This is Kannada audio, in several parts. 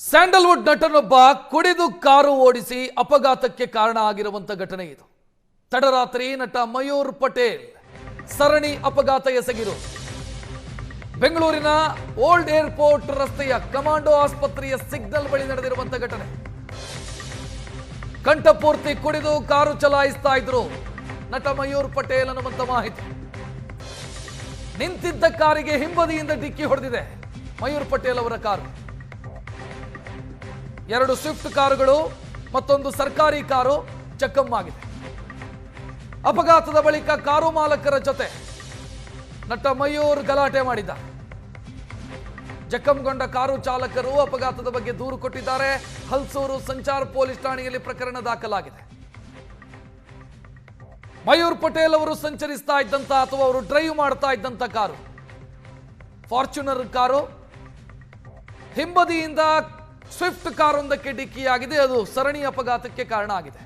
ಸ್ಯಾಂಡಲ್ವುಡ್ ನಟನೊಬ್ಬ ಕುಡಿದು ಕಾರು ಓಡಿಸಿ ಅಪಘಾತಕ್ಕೆ ಕಾರಣ ಆಗಿರುವಂತ ಘಟನೆ ಇದು. ತಡರಾತ್ರಿ ನಟ ಮಯೂರ್ ಪಟೇಲ್ ಸರಣಿ ಅಪಘಾತ ಎಸಗಿರೋದು ಬೆಂಗಳೂರಿನ ಓಲ್ಡ್ ಏರ್ಪೋರ್ಟ್ ರಸ್ತೆಯ ಕಮಾಂಡೋ ಆಸ್ಪತ್ರೆಯ ಸಿಗ್ನಲ್ ಬಳಿ ನಡೆದಿರುವಂತ ಘಟನೆ. ಕಂಠಪೂರ್ತಿ ಕುಡಿದು ಕಾರು ಚಲಾಯಿಸ್ತಾ ಇದ್ರು ನಟ ಮಯೂರ್ ಪಟೇಲ್ ಅನ್ನುವಂತ ಮಾಹಿತಿ. ನಿಂತಿದ್ದ ಕಾರಿಗೆ ಹಿಂಬದಿಯಿಂದ ಡಿಕ್ಕಿ ಹೊಡೆದಿದೆ ಮಯೂರ್ ಪಟೇಲ್ ಅವರ ಕಾರು. ಎರಡು ಸ್ವಿಫ್ಟ್ ಕಾರುಗಳು ಮತ್ತೊಂದು ಸರ್ಕಾರಿ ಕಾರು ಚಕ್ಕಂ ಆಗಿದೆ. ಅಪಘಾತದ ಬಳಿಕ ಕಾರು ಮಾಲಕರ ಜೊತೆ ನಟ ಮಯೂರ್ ಗಲಾಟೆ ಮಾಡಿದ್ದ. ಜಖಂಗೊಂಡ ಕಾರು ಚಾಲಕರು ಅಪಘಾತದ ಬಗ್ಗೆ ದೂರು ಕೊಟ್ಟಿದ್ದಾರೆ. ಹಲ್ಸೂರು ಸಂಚಾರ್ ಪೊಲೀಸ್ ಠಾಣೆಯಲ್ಲಿ ಪ್ರಕರಣ ದಾಖಲಾಗಿದೆ. ಮಯೂರ್ ಪಟೇಲ್ ಅವರು ಸಂಚರಿಸ್ತಾ ಇದ್ದಂತ ಅಥವಾ ಅವರು ಡ್ರೈವ್ ಮಾಡ್ತಾ ಇದ್ದಂತ ಕಾರು ಫಾರ್ಚುನರ್ ಕಾರು ಹಿಂಬದಿಯಿಂದ ಸ್ವಿಫ್ಟ್ ಕಾರೊಂದಕ್ಕೆ ಡಿಕ್ಕಿಯಾಗಿದೆ. ಅದು ಸರಣಿ ಅಪಘಾತಕ್ಕೆ ಕಾರಣ ಆಗಿದೆ.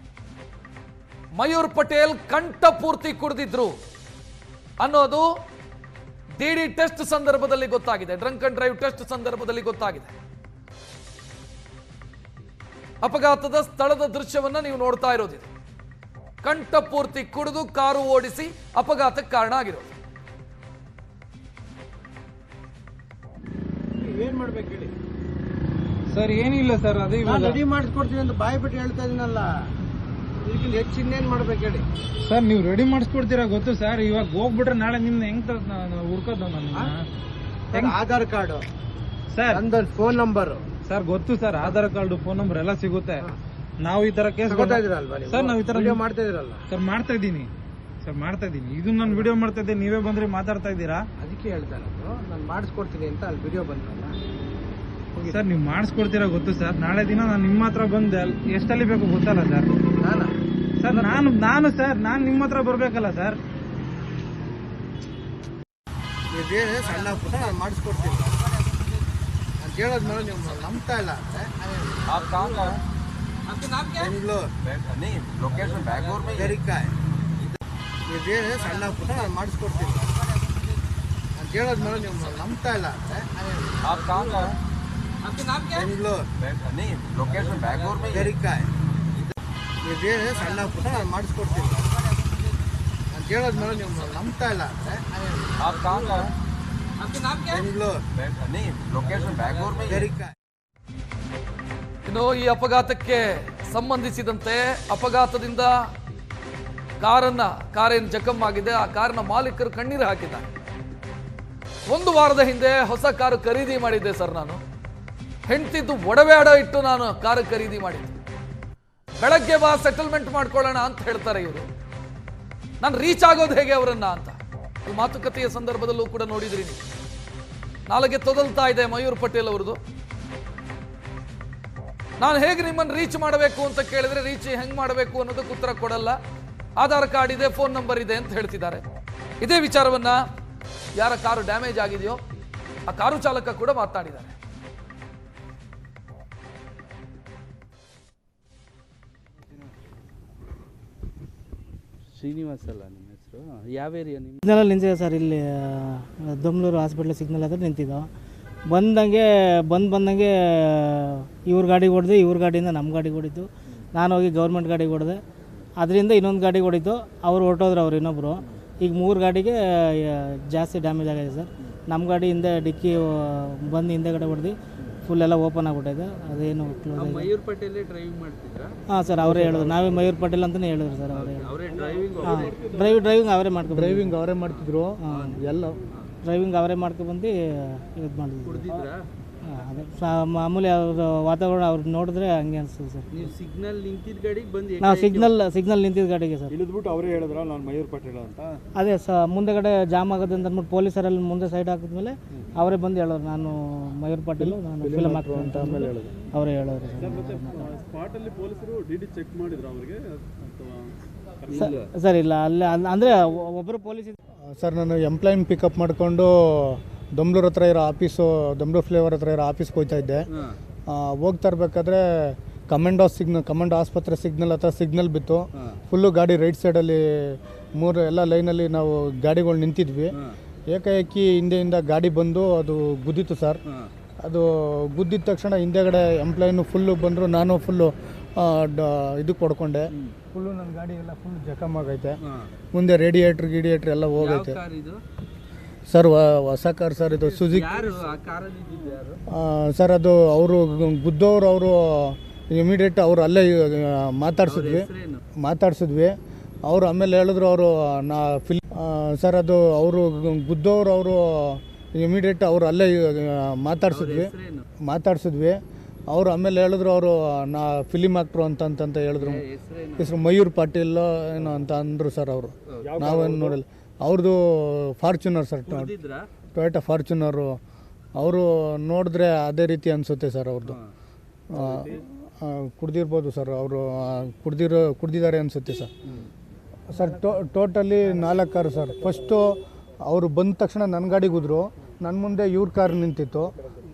ಮಯೂರ್ ಪಟೇಲ್ ಕಂಠಪೂರ್ತಿ ಕುಡಿದಿದ್ರು ಅನ್ನೋದು ಡಿಡಿ ಟೆಸ್ಟ್ ಸಂದರ್ಭದಲ್ಲಿ ಗೊತ್ತಾಗಿದೆ. ಡ್ರಂಕ್ ಅಂಡ್ ಡ್ರೈವ್ ಟೆಸ್ಟ್ ಸಂದರ್ಭದಲ್ಲಿ ಗೊತ್ತಾಗಿದೆ. ಅಪಘಾತದ ಸ್ಥಳದ ದೃಶ್ಯವನ್ನ ನೀವು ನೋಡ್ತಾ ಇರೋದಿದೆ. ಕಂಠಪೂರ್ತಿ ಕುಡಿದು ಕಾರು ಓಡಿಸಿ ಅಪಘಾತಕ್ಕೆ ಕಾರಣ ಆಗಿರೋದು. ಏನ್ ಮಾಡ್ಬೇಕು ಹೇಳಿ ಸರ್? ಏನಿಲ್ಲ ಸರ್, ಅದೇ ರೆಡಿ ಮಾಡಿಸ್ಕೊಡ್ತೀನಿ ಅಂತ ಬಾಯಿ ಬಿಟ್ಟು ಹೇಳ್ತಾ ಇದೀನಲ್ಲ, ಇದಕ್ಕಿಂತ ಹೆಚ್ಚು ಇನ್ನೇನ್ ಮಾಡ್ಬೇಕು ಹೇಳಿ ಸರ್? ನೀವು ರೆಡಿ ಮಾಡಿಸ್ಕೊಡ್ತೀರಾ ಗೊತ್ತು ಸರ್. ಇವಾಗ ಹೋಗ್ಬಿಟ್ರೆ ನಾಳೆ ನಿಮ್ನ ಹೆಂಗ್ ಹುಡ್ಕೋದ್ ನನ್ನ ಆಧಾರ್ ಕಾರ್ಡ್ ಸರ್, ನಂದೊಂದು ಫೋನ್ ನಂಬರ್ ಸರ್ ಗೊತ್ತು sir. Aadhaar card phone number ಎಲ್ಲ ಸಿಗುತ್ತೆ. ನಾವು ಈ ತರ ಕೇಸ್ ಗೊತ್ತಾ ಇದೀರಲ್ವಾ ಸರ್? ನಾವು ಈ ತರ ವಿಡಿಯೋ ಮಾಡ್ತಾ ಇದೀರಲ್ಲ ಸರ್. ಮಾಡ್ತಾ ಇದ್ದೀನಿ ಸರ್, ಮಾಡ್ತಾ ಇದ್ದೀನಿ. ಇದು ನಾನು ವಿಡಿಯೋ ಮಾಡ್ತಾ ಇದ್ದೆ, ನೀವೇ ಬಂದ್ರೆ ಮಾತಾಡ್ತಾ ಇದ್ದೀರಾ. ಅದಕ್ಕೆ ಹೇಳ್ತಾ ಇರೋದು ನಾನು ಮಾಡಿಸ್ಕೊಡ್ತೀನಿ ಅಂತ ಅಲ್ಲಿ ವಿಡಿಯೋ ಬಂದ್ರಲ್ಲ ಸರ್. ನೀವು ಮಾಡಿಸ್ಕೊಡ್ತೀರಾ ಗೊತ್ತು ಸರ್. ನಾಳೆ ದಿನ ನಾನು ನಿಮ್ಮ ಹತ್ರ ಬಂದೆ ಎಷ್ಟಲ್ಲಿ ಬೇಕು ಗೊತ್ತಲ್ಲ ಸರ್. ಸರ್ ನಾನು ಸರ್ ನಾನು ನಿಮ್ಮ ಹತ್ರ ಬರ್ಬೇಕಲ್ಲ ಸರ್. ನೀವೇನು ಸಣ್ಣ ಪುಟ್ಟ ನಾನು ಮಾಡಿಸ್ಕೊಡ್ತೀನಿ ಅಂತ ಹೇಳೋದ್ಮೇಲೆ ನೀವು ನಂಬ್ತಾ ಇಲ್ಲ ಲೊಕೇಶನ್ ಬ್ಯಾಂಗ್ಳೂರ್ ಗರಿಕಾಯ್. ನೀವೇನು ಸಣ್ಣ ಪುಟ್ಟ ನಾನು ಮಾಡಿಸ್ಕೊಡ್ತೀನಿ ಅಂತ ಹೇಳೋದ್ಮೇಲೆ ನೀವು ನಂಬ್ತಾ ಇಲ್ಲ ಲೊಕೇಶನ್ ಬ್ಯಾಂಗ್ಳೂರ್ ಗರಿಕಾಯ್. ನೀವೇನು ಸಣ್ಣ ಪುಟ್ಟ ನಾನು ಮಾಡಿಸ್ಕೊಡ್ತೀನಿ ಅಂತ ಹೇಳೋದ್ಮೇಲೆ ನೀವು ನಂಬ್ತಾ ಇಲ್ಲ ಲೊಕೇಶನ್ ಬ್ಯಾಂಗ್ಳೂರ್ ಗರಿಕಾಯ್. ಇನ್ನು ಈ ಅಪಘಾತಕ್ಕೆ ಸಂಬಂಧಿಸಿದಂತೆ ಅಪಘಾತದಿಂದ ಕಾರೇನು ಜಖಂ ಆಗಿದೆ. ಆ ಕಾರಿನ ಮಾಲೀಕರು ಕಣ್ಣೀರು ಹಾಕಿದ್ದಾರೆ. 1 ವಾರದ ಹಿಂದೆ ಹೊಸ ಕಾರು ಖರೀದಿ ಮಾಡಿದ್ದೆ ಸರ್. ನಾನು ಹೆಂಡ್ತಿದ್ದು ಒಡವೆ ಅಡ ಇಟ್ಟು ನಾನು ಕಾರು ಖರೀದಿ ಮಾಡಿದ್ದೆ. ಬೆಳಗ್ಗೆ ಬಾ ಸೆಟಲ್ಮೆಂಟ್ ಮಾಡ್ಕೊಳ್ಳೋಣ ಅಂತ ಹೇಳ್ತಾರೆ ಇವರು. ನಾನು ರೀಚ್ ಆಗೋದು ಹೇಗೆ ಅವರನ್ನ ಅಂತ ಮಾತುಕತೆಯ ಸಂದರ್ಭದಲ್ಲೂ ಕೂಡ ನೋಡಿದ್ರಿ ನೀವು. ನಾಳೆಗೆ ತೊದಲ್ತಾ ಇದೆ ಮಯೂರ್ ಪಟೇಲ್ ಅವ್ರದ್ದು. ನಾನು ಹೇಗೆ ನಿಮ್ಮನ್ನು ರೀಚ್ ಮಾಡಬೇಕು ಅಂತ ಕೇಳಿದ್ರೆ ರೀಚ್ ಹೆಂಗ್ ಮಾಡಬೇಕು ಅನ್ನೋದಕ್ಕೆ ಉತ್ತರ ಕೊಡಲ್ಲ. ಆಧಾರ್ ಕಾರ್ಡ್ ಇದೆ, ಫೋನ್ ನಂಬರ್ ಇದೆ ಅಂತ ಹೇಳ್ತಿದ್ದಾರೆ. ಇದೇ ವಿಚಾರವನ್ನ ಯಾರ ಕಾರು ಡ್ಯಾಮೇಜ್ ಆಗಿದೆಯೋ ಆ ಕಾರು ಚಾಲಕ ಕೂಡ ಮಾತನಾಡಿದ್ದಾರೆ. ಶ್ರೀನಿವಾಸ್ ಅಲ್ಲ ನಿಮ್ಮ ಹೆಸರು? ಯಾವ ಏರಿಯಾ ನಿಮ್ಮ? ಸಿಗ್ನಲಲ್ಲಿ ನಿಂತಿದೆ ಸರ್. ಇಲ್ಲಿ ದೊಮ್ಲೂರು ಹಾಸ್ಪಿಟ್ಲ್ ಸಿಗ್ನಲ್ ಹತ್ರ ನಿಂತಿದ್ದೋ. ಬಂದಂಗೆ ಇವ್ರ ಗಾಡಿಗೆ ಹೊಡೆದು, ಇವ್ರ ಗಾಡಿಯಿಂದ ನಮ್ಮ ಗಾಡಿಗೆ ಹೊಡಿತು. ನಾನು ಹೋಗಿ ಗೌರ್ಮೆಂಟ್ ಗಾಡಿಗೆ ಹೊಡೆದೆ. ಅದರಿಂದ ಇನ್ನೊಂದು ಗಾಡಿಗೆ ಹೊಡಿತು. ಅವ್ರು ಹೊರಟೋದ್ರು, ಅವ್ರು ಇನ್ನೊಬ್ಬರು. ಈಗ 3 ಗಾಡಿಗೆ ಜಾಸ್ತಿ ಡ್ಯಾಮೇಜ್ ಆಗಿದೆ ಸರ್. ನಮ್ಮ ಗಾಡಿ ಹಿಂದೆ ಡಿಕ್ಕಿ ಬಂದು ಹಿಂದೆಗಡೆ ಹೊಡೆದು ಫುಲ್ ಎಲ್ಲ ಓಪನ್ ಆಗಿಬಿಟ್ಟಿದೆ. ಅದೇನು ಮಯೂರ್ ಪಟೇಲ್ ಡ್ರೈವಿಂಗ್ ಮಾಡ್ತಿದ್ರಾ? ಹಾಂ ಸರ್, ಅವರೇ ಹೇಳಿದ್ರು. ನಾವೇ ಮಯೂರ್ ಪಟೇಲ್ ಅಂತಲೇ ಹೇಳಿದ್ರು ಸರ್. ಅವರೇ ಡ್ರೈವಿಂಗ್? ಹಾಂ, ಡ್ರೈವಿಂಗ್ ಅವರೇ ಮಾಡ್ಕೊಂಡು ಅವರೇ ಮಾಡ್ತಿದ್ರು. ಎಲ್ಲ ಡ್ರೈವಿಂಗ್ ಅವರೇ ಮಾಡ್ಕೊಬಂದು ಇದು ಮಾಡಿದ್ರು. ಕುಡ್ದಿದ್ರಾ? ಅದೇ ಮಾಮೂಲಿ ಅವ್ರ ವಾತಾವರಣ ಅವ್ರು ನೋಡಿದ್ರೆ ಹಂಗೆ ಅನಿಸ್ತದೆ ಸರ್. ನೀವು ಸಿಗ್ನಲ್ ನಿಂತಿದ್ದ ಗಾಡಿಗೆ ಬಂದು ನಾವು ಸಿಗ್ನಲ್ ನಿಂತಿದ್ದ ಗಾಡಿಗೆ ಸರ್ ಇಳಿದ್ಬಿಟ್ಟು ಅವರೇ ಹೇಳಿದ್ರ ನಾನು ಮಯೂರ್ ಪಟೇಲ್ ಅಂತ. ಅದೇ ಮುಂದೆಗಡೆ ಜಾಮ್ ಆಗೋದು ಅಂತ ಅಂದ್ಬಿಟ್ಟು ಪೊಲೀಸರಲ್ಲಿ ಮುಂದೆ ಸೈಡ್ ಹಾಕಿದ್ಮೇಲೆ ಅವರೇ ಬಂದು ಹೇಳೋರು ನಾನು ಮಯೂರ್ ಪಟೇಲ್, ನಾನು ಫಿಲ್ಮ್ ಹಾಕ್ತೀನಿ ಅಂತ ಆಮೇಲೆ ಅವರೇ ಹೇಳೋರು ಸ್ಪಾಟಲ್ಲಿ ಪೊಲೀಸರು ಡಿಡಿ ಚೆಕ್ ಮಾಡಿದ್ರು ಅವರಿಗೆ ಸರ್. ಇಲ್ಲ ಅಲ್ಲಿ ಅಂದರೆ ಒಬ್ಬರು ಪೊಲೀಸ್ ಸರ್, ನಾನು ಎಂಪ್ಲಾಯ್ನ ಪಿಕಪ್ ಮಾಡಿಕೊಂಡು ದೊಮ್ಲೂರು ಹತ್ರ ಇರೋ ಆಫೀಸು, ದೊಮ್ಲೂರು ಫ್ಲೇವರ್ ಹತ್ರ ಇರೋ ಆಫೀಸ್ಗೆ ಹೋಗ್ತಾ ಇದ್ದೆ. ಹೋಗ್ತಾ ಇರಬೇಕಾದ್ರೆ ಕಮಾಂಡೋ ಆಸ್ಪತ್ರೆ ಸಿಗ್ನಲ್ ಹತ್ರ ಸಿಗ್ನಲ್ ಬಿತ್ತು. ಫುಲ್ಲು ಗಾಡಿ ರೈಟ್ ಸೈಡಲ್ಲಿ 3 ಎಲ್ಲ ಲೈನಲ್ಲಿ ನಾವು ಗಾಡಿಗಳು ನಿಂತಿದ್ವಿ. ಏಕಾಏಕಿ ಹಿಂದೆಯಿಂದ ಗಾಡಿ ಬಂದು ಅದು ಗುದ್ದಿತ್ತು ಸರ್. ಅದು ಗುದ್ದಿದ ತಕ್ಷಣ ಹಿಂದೆಗಡೆ ಎಂಪ್ಲಾಯಿನೂ ಫುಲ್ಲು ಬಂದರು, ನಾನು ಫುಲ್ಲು ಇದಕ್ಕೆ ಹೊಡ್ಕೊಂಡೆ. ಫುಲ್ಲು ನನ್ನ ಗಾಡಿ ಎಲ್ಲ ಫುಲ್ ಜಖಮ್ ಆಗೈತೆ. ಮುಂದೆ ರೇಡಿಯೇಟ್ರ್ ಗಿಡಿಯೇಟ್ರ್ ಎಲ್ಲ ಹೋಗೈತೆ. ಸರ್ ಹೊಸ ಕಾರ್ ಸರ್, ಇದು ಸುಜುಕಿ ಸರ್. ಅದು ಅವರು ಗುದ್ದೋರು, ಅವರು ಇಮಿಡಿಯೇಟ್ ಅವರು ಅಲ್ಲೇ ಮಾತಾಡ್ಸಿದ್ವಿ. ಅವರು ಆಮೇಲೆ ಹೇಳಿದ್ರು ಅವರು ಸರ್, ಅದು ಅವರು ಗುದ್ದೋರು, ಅವರು ಇಮಿಡಿಯೇಟ್ ಅವರು ಅಲ್ಲೇ ಮಾತಾಡ್ಸಿದ್ವಿ. ಅವರು ಆಮೇಲೆ ಹೇಳಿದ್ರು ಅವರು ಫಿಲಿಮ್ ಆಕ್ಟ್ರು ಅಂತ ಹೇಳಿದ್ರು. ಹೆಸರು ಮಯೂರ್ ಪಾಟೀಲ್ ಏನೋ ಅಂತ ಅಂದರು ಸರ್. ಅವರು ನಾವೇನು ನೋಡಿಲ್ಲ. ಅವ್ರದ್ದು ಫಾರ್ಚುನರ್ ಸರ್, ಟೊಯೋಟಾ ಫಾರ್ಚುನರು. ಅವರು ನೋಡಿದ್ರೆ ಅದೇ ರೀತಿ ಅನಿಸುತ್ತೆ ಸರ್. ಅವ್ರದ್ದು ಕುಡ್ದಿರ್ಬೋದು ಸರ್. ಅವರು ಕುಡ್ದಿದ್ದಾರೆ ಅನಿಸುತ್ತೆ sir. Sir totally 4 car sir. First ಅವರು ಬಂದ ತಕ್ಷಣ ನನ್ನ ಗಾಡಿ ಗುದ್ರು, ನನ್ನ ಮುಂದೆ ಇವ್ರ ಕಾರ್ ನಿಂತಿತ್ತು,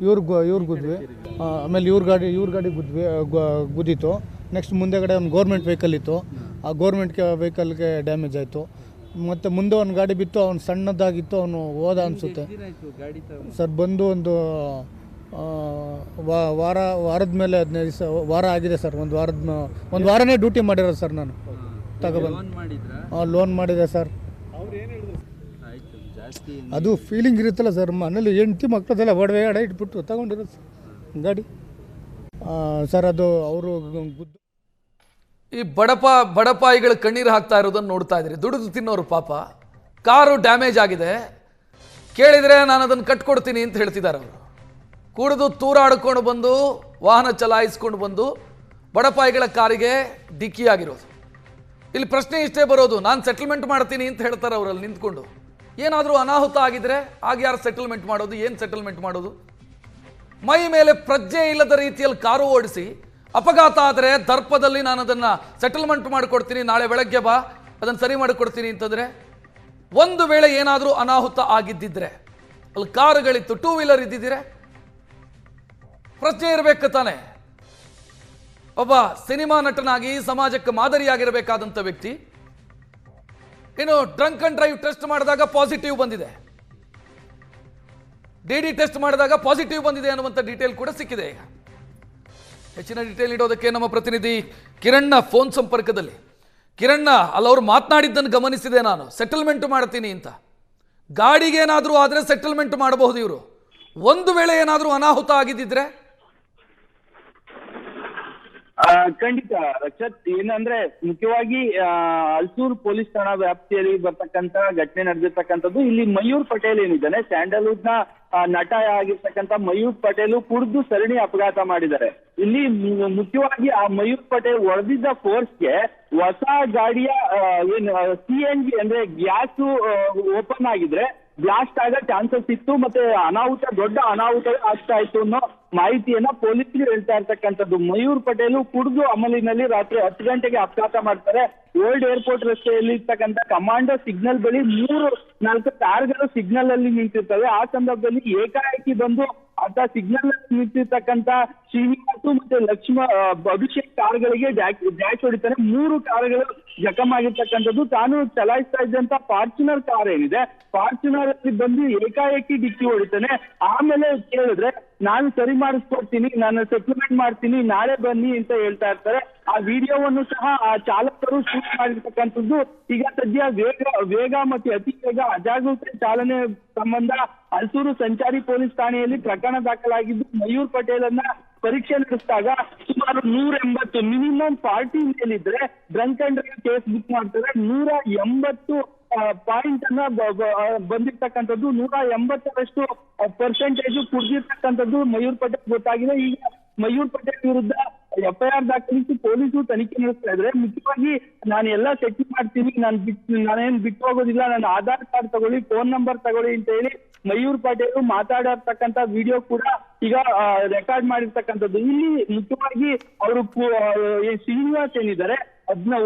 ಇವ್ರು ಗುದ್ವಿ. ಆಮೇಲೆ ಇವ್ರ ಗಾಡಿ ಗುದ್ದಿತ್ತು. ನೆಕ್ಸ್ಟ್ ಮುಂದೆಗಡೆ ಒಂದು ಗೌರ್ಮೆಂಟ್ ವೆಹಿಕಲ್ ಇತ್ತು, ಆ ಗೌರ್ಮೆಂಟ್ ವೆಹಿಕಲ್ಗೆ ಡ್ಯಾಮೇಜ್ ಆಯಿತು. ಮತ್ತು ಮುಂದೆ ಒಂದು ಗಾಡಿ ಬಿತ್ತು, ಅವ್ನು ಸಣ್ಣದಾಗಿತ್ತು, ಅವನು ಹೋದ ಅನಿಸುತ್ತೆ ಸರ್. ಬಂದು ಒಂದು ವಾರದ ಮೇಲೆ 15 ದಿವಸ ವಾರ ಆಗಿದೆ ಸರ್. ಒಂದು ವಾರನೇ ಡ್ಯೂಟಿ ಮಾಡಿರೋದು ಸರ್. ನಾನು ಲೋನ್ ಮಾಡಿದೆ ಸರ್. ಅದು ಫೀಲಿಂಗ್ ಇರುತ್ತಲ್ಲ ಸರ್, ಮನೇಲಿ ಹೆಂಡತಿ ಮಕ್ಕಳದೆಲ್ಲ ಒಡವೆ ಇಟ್ಬಿಟ್ಟು ತಗೊಂಡಿರೋದು ಸರ್ ಗಾಡಿ ಸರ್. ಅದು ಅವರು ಈ ಬಡಪಾಯಿಗಳು ಕಣ್ಣೀರು ಹಾಕ್ತಾ ಇರೋದನ್ನು ನೋಡ್ತಾ ಇದ್ರಿ. ದುಡಿದು ತಿನ್ನೋರು ಪಾಪ. ಕಾರು ಡ್ಯಾಮೇಜ್ ಆಗಿದೆ, ಕೇಳಿದರೆ ನಾನು ಅದನ್ನು ಕಟ್ಕೊಡ್ತೀನಿ ಅಂತ ಹೇಳ್ತಿದ್ದಾರೆ ಅವರು. ಕುಡಿದು ತೂರಾಡ್ಕೊಂಡು ಬಂದು ವಾಹನ ಚಲಾಯಿಸ್ಕೊಂಡು ಬಂದು ಬಡಪಾಯಿಗಳ ಕಾರಿಗೆ ಡಿಕ್ಕಿ ಆಗಿರೋದು. ಇಲ್ಲಿ ಪ್ರಶ್ನೆ ಇಷ್ಟೇ ಬರೋದು, ನಾನು ಸೆಟಲ್ಮೆಂಟ್ ಮಾಡ್ತೀನಿ ಅಂತ ಹೇಳ್ತಾರೆ ಅವರಲ್ಲಿ ನಿಂತ್ಕೊಂಡು. ಏನಾದರೂ ಅನಾಹುತ ಆಗಿದ್ರೆ ಆಗ ಯಾರು ಸೆಟಲ್ಮೆಂಟ್ ಮಾಡೋದು? ಏನು ಸೆಟಲ್ಮೆಂಟ್ ಮಾಡೋದು? ಮೈ ಮೇಲೆ ಪ್ರಜ್ಞೆ ಇಲ್ಲದ ರೀತಿಯಲ್ಲಿ ಕಾರು ಓಡಿಸಿ ಅಪಘಾತ ಆದರೆ ದರ್ಪದಲ್ಲಿ ನಾನು ಅದನ್ನು ಸೆಟಲ್ಮೆಂಟ್ ಮಾಡಿಕೊಡ್ತೀನಿ, ನಾಳೆ ಬೆಳಗ್ಗೆ ಬಾ ಅದನ್ನು ಸರಿ ಮಾಡಿಕೊಡ್ತೀನಿ ಅಂತಂದರೆ, ಒಂದು ವೇಳೆ ಏನಾದರೂ ಅನಾಹುತ ಆಗಿದ್ದಿದ್ರೆ, ಅಲ್ಲಿ ಕಾರುಗಳಿತ್ತು, 2 ವೀಲರ್ ಇದ್ದಿದ್ದರೆ ಪ್ರಜ್ಞೆ ಇರಬೇಕು ತಾನೆ. ಒಬ್ಬ ಸಿನಿಮಾ ನಟನಾಗಿ ಸಮಾಜಕ್ಕೆ ಮಾದರಿಯಾಗಿರಬೇಕಾದಂಥ ವ್ಯಕ್ತಿ ಇನ್ನು ಡ್ರಂಕ್ ಅಂಡ್ ಡ್ರೈವ್ ಟೆಸ್ಟ್ ಮಾಡಿದಾಗ ಪಾಸಿಟಿವ್ ಬಂದಿದೆ, ಡಿ ಟೆಸ್ಟ್ ಮಾಡಿದಾಗ ಪಾಸಿಟಿವ್ ಬಂದಿದೆ ಅನ್ನುವಂಥ ಡೀಟೇಲ್ ಕೂಡ ಸಿಕ್ಕಿದೆ. ಈಗ ಹೆಚ್ಚಿನ ಡೀಟೇಲ್ ನೀಡೋದಕ್ಕೆ ನಮ್ಮ ಪ್ರತಿನಿಧಿ ಕಿರಣ್ಣ ಫೋನ್ ಸಂಪರ್ಕದಲ್ಲಿ. ಕಿರಣ್ಣ, ಅಲ್ಲವ್ರು ಮಾತನಾಡಿದ್ದನ್ನು ಗಮನಿಸಿದೆ ನಾನು, ಸೆಟಲ್ಮೆಂಟ್ ಮಾಡ್ತೀನಿ ಅಂತ. ಗಾಡಿಗೆ ಏನಾದರೂ ಆದರೆ ಸೆಟಲ್ಮೆಂಟ್ ಮಾಡಬಹುದು ಇವರು. ಒಂದು ವೇಳೆ ಏನಾದರೂ ಅನಾಹುತ ಆಗಿದ್ದಿದ್ರೆ? ಖಂಡಿತ ರಕ್ಷತ್. ಏನಂದ್ರೆ ಮುಖ್ಯವಾಗಿ ಹಲ್ಸೂರು ಪೊಲೀಸ್ ಠಾಣಾ ವ್ಯಾಪ್ತಿಯಲ್ಲಿ ಬರ್ತಕ್ಕಂತ ಘಟನೆ ನಡೆದಿರ್ತಕ್ಕಂಥದ್ದು. ಇಲ್ಲಿ ಮಯೂರ್ ಪಟೇಲ್ ಏನಿದ್ದಾನೆ, ಸ್ಯಾಂಡಲ್ವುಡ್ ನ ನಟ ಆಗಿರ್ತಕ್ಕಂಥ ಮಯೂರ್ ಪಟೇಲ್ ಕುಡಿದು ಸರಣಿ ಅಪಘಾತ ಮಾಡಿದ್ದಾರೆ. ಇಲ್ಲಿ ಮುಖ್ಯವಾಗಿ ಆ ಮಯೂರ್ ಪಟೇಲ್ ಹೊಡೆದಿದ್ದ ಫೋರ್ಸ್ಗೆ ಹೊಸ ಗಾಡಿಯ CNG ಅಂದ್ರೆ ಗ್ಯಾಸ್ ಓಪನ್ ಆಗಿದ್ರೆ ಬ್ಲಾಸ್ಟ್ ಆಗೋ ಚಾನ್ಸಸ್ ಇತ್ತು, ಮತ್ತೆ ದೊಡ್ಡ ಅನಾಹುತ ಆಗ್ತಾ ಇತ್ತು ಅನ್ನೋ ಮಾಹಿತಿಯನ್ನ ಪೊಲೀಸರು ಹೇಳ್ತಾ ಇರ್ತಕ್ಕಂಥದ್ದು. ಮಯೂರ್ ಪಟೇಲ್ ಕುಡಿದು ಅಮಲಿನಲ್ಲಿ ರಾತ್ರಿ 10 ಗಂಟೆಗೆ ಅಪಘಾತ ಮಾಡ್ತಾರೆ. ಓಲ್ಡ್ ಏರ್ಪೋರ್ಟ್ ರಸ್ತೆಯಲ್ಲಿ ಇರ್ತಕ್ಕಂಥ ಕಮಾಂಡೋ ಸಿಗ್ನಲ್ ಬಳಿ 3-4 ಕಾರ್ಗಳು ಸಿಗ್ನಲ್ ಅಲ್ಲಿ ನಿಂತಿರ್ತವೆ. ಆ ಸಂದರ್ಭದಲ್ಲಿ ಏಕಾಏಕಿ ಬಂದು ಅಂತ ಸಿಗ್ನಲ್ ನಿಂತಿರ್ತಕ್ಕಂಥ ಶ್ರೀನಿವಾಸು ಮತ್ತೆ ಅಭಿಷೇಕ್ ಕಾರ್ಗಳಿಗೆ ಡ್ಯಾಶ್ ಹೊಡಿತಾನೆ. 3 ಕಾರುಗಳು ಜಖಮ್ ಆಗಿರ್ತಕ್ಕಂಥದ್ದು. ತಾನು ಚಲಾಯಿಸ್ತಾ ಇದ್ದಂತ ಫಾರ್ಚುನರ್ ಕಾರ್ ಏನಿದೆ, ಫಾರ್ಚುನರ್ ಅಲ್ಲಿ ಬಂದು ಏಕಾಏಕಿ ಡಿಕ್ಕಿ ಹೊಡಿತಾನೆ. ಆಮೇಲೆ ಕೇಳಿದ್ರೆ ನಾನು ಸರಿ ಮಾಡಿಸ್ಕೊಡ್ತೀನಿ, ನಾನು ಸೆಟಲ್ಮೆಂಟ್ ಮಾಡ್ತೀನಿ, ನಾಳೆ ಬನ್ನಿ ಅಂತ ಹೇಳ್ತಾ ಇರ್ತಾರೆ. ಆ ವಿಡಿಯೋವನ್ನು ಸಹ ಆ ಚಾಲಕರು ಶೂಟ್ ಮಾಡಿರ್ತಕ್ಕಂಥದ್ದು. ಈಗ ಸದ್ಯ ವೇಗ ಮತ್ತು ಅತಿ ವೇಗ ಅಜಾಗರೂಕತೆ ಚಾಲನೆ ಸಂಬಂಧ ಹಲ್ಸೂರು ಸಂಚಾರಿ ಪೊಲೀಸ್ ಠಾಣೆಯಲ್ಲಿ ಪ್ರಕರಣ ದಾಖಲಾಗಿದ್ದು, ಮಯೂರ್ ಪಟೇಲ್ ಅನ್ನ ಪರೀಕ್ಷೆ ನಡೆಸಿದಾಗ ಸುಮಾರು 180 ಮಿನಿಮಮ್ 40 ಮೇಲಿದ್ರೆ drunk and drive case book ಮಾಡ್ತಾರೆ. 180 ಪಾಯಿಂಟ್ ಅನ್ನ ಬಂದಿರ್ತಕ್ಕಂಥದ್ದು. 180ರಷ್ಟು ಪರ್ಸೆಂಟೇಜ್ ಕುಡಿದಿರ್ತಕ್ಕಂಥದ್ದು ಮಯೂರ್ ಪಟೇಲ್ ಗೊತ್ತಾಗಿದೆ. ಈಗ ಮಯೂರ್ ಪಟೇಲ್ ವಿರುದ್ಧ FIR ದಾಖಲಿಸಿ ಪೊಲೀಸರು ತನಿಖೆ ನಡೆಸ್ತಾ ಇದ್ರೆ, ಮುಖ್ಯವಾಗಿ ನಾನು ಎಲ್ಲ ಸೆಟ್ಲ್ ಮಾಡ್ತೀನಿ, ನಾನೇನ್ ಬಿಟ್ಟು ಹೋಗೋದಿಲ್ಲ, ನನ್ನ ಆಧಾರ್ ಕಾರ್ಡ್ ತಗೊಳ್ಳಿ, ಫೋನ್ ನಂಬರ್ ತಗೊಳ್ಳಿ ಅಂತ ಹೇಳಿ ಮಯೂರ್ ಪಟೇಲ್ ಮಾತಾಡಿರ್ತಕ್ಕಂಥ ವಿಡಿಯೋ ಕೂಡ ಈಗ ರೆಕಾರ್ಡ್ ಮಾಡಿರ್ತಕ್ಕಂಥದ್ದು. ಇಲ್ಲಿ ಮುಖ್ಯವಾಗಿ ಅವರು ಶ್ರೀನಿವಾಸ್ ಏನಿದ್ದಾರೆ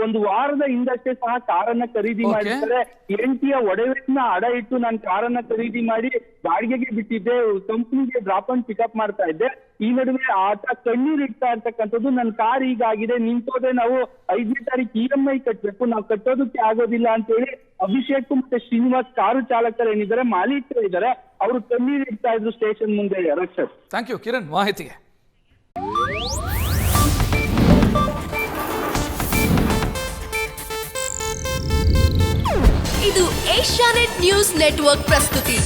ಒಂದು ವಾರದ ಹಿಂದಷ್ಟೇ ಸಹ ಕಾರನ್ನ ಖರೀದಿ Okay. ಮಾಡಿದ್ದಾರೆ. ಹೆಂಡತಿಯ ಒಡವೆಯನ್ನ ಅಡ ಇಟ್ಟು ನಾನು ಕಾರನ್ನ ಖರೀದಿ ಮಾಡಿ ಬಾಡಿಗೆಗೆ ಬಿಟ್ಟಿದ್ದೆ, ಕಂಪ್ನಿಗೆ ಡ್ರಾಪ್ ಅಂಡ್ ಪಿಕಪ್ ಮಾಡ್ತಾ ಇದ್ದೆ. ಈ ನಡುವೆ ಆತ ಕಣ್ಣೀರ್ ಇಡ್ತಾ ಇರ್ತಕ್ಕಂಥದ್ದು, ನನ್ನ ಕಾರ್ ಹೀಗಾಗಿದೆ, ನಿಂತೋದ್ರೆ ನಾವು 5ನೇ ತಾರೀಕು EMI ಕಟ್ಬೇಕು, ನಾವು ಕಟ್ಟೋದಕ್ಕೆ ಆಗೋದಿಲ್ಲ ಅಂತ ಹೇಳಿ ಅಭಿಷೇಕ್ ಮತ್ತೆ ಶ್ರೀನಿವಾಸ್ ಕಾರು ಚಾಲಕರು ಏನಿದ್ದಾರೆ, ಮಾಲೀಕರು ಇದ್ದಾರೆ, ಅವರು ಕಣ್ಣೀರ್ ಇಡ್ತಾ ಇದ್ರು ಸ್ಟೇಷನ್ ಮುಂದೆ. ರಕ್ಷಕ್, ಥ್ಯಾಂಕ್ ಯು ಕಿರಣ್ ಮಾಹಿತಿಗೆ. ಇದು ಏಷ್ಯಾನೆಟ್ ನ್ಯೂಸ್ ನೆಟ್ವರ್ಕ್ ಪ್ರಸ್ತುತಿ.